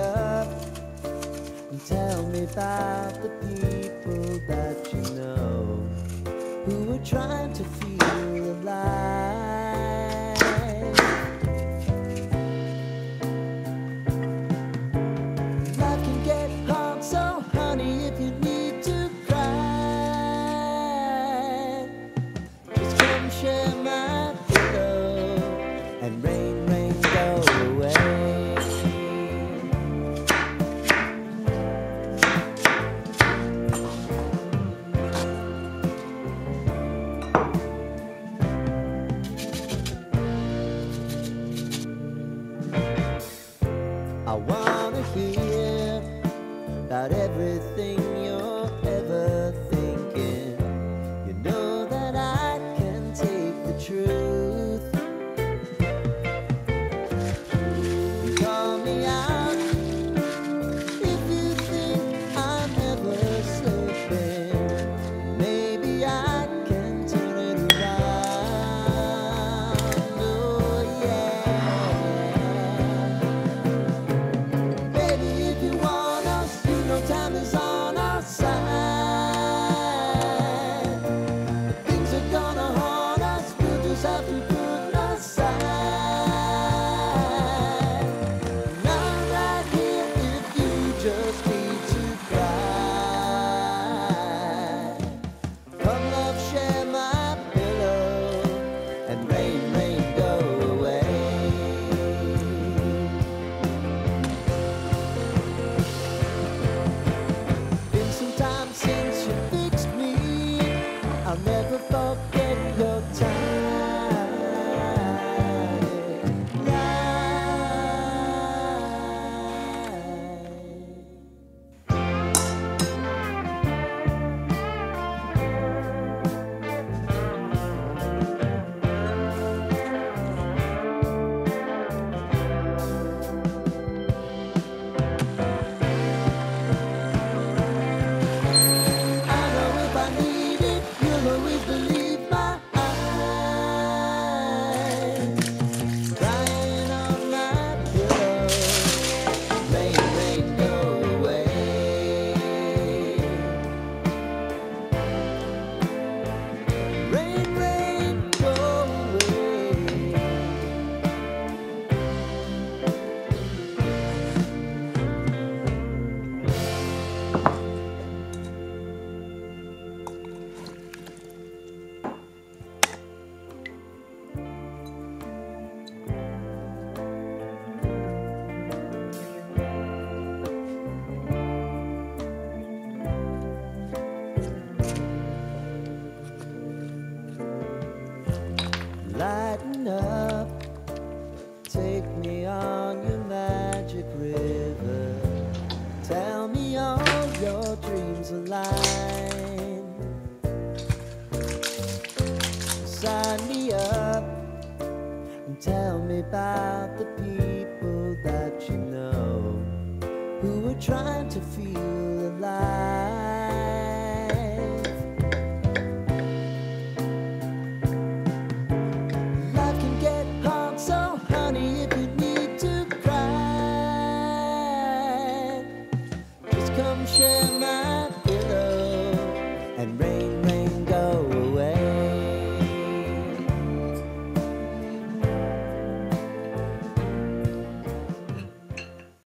up and tell me about the people that you know who are trying to feel alive. Life can get hard, so honey, if you need to cry, just come share my pillow and rain, rain, go away. I wanna hear about everything you're ever thinking. You know that I can take the truth. You call me out if you think I'm never sleeping. Maybe I can turn it around. Oh yeah. Baby, if you want us, you know time is on our side. Things are gonna haunt us, we'll just have to put aside. And I'm right here if you just need to cry. Come love, share my pillow and rain, rain, go away. Been some time since you fixed me. I'll never forget your time. I know if I need it, you'll always believe my eyes. Crying on my pillow, rain, rain, go away. Rain, rain, go away. Lighten up, take me on your magic river. Tell me all your dreams align. Sign me up and tell me about the people that you know who are trying to feel alive.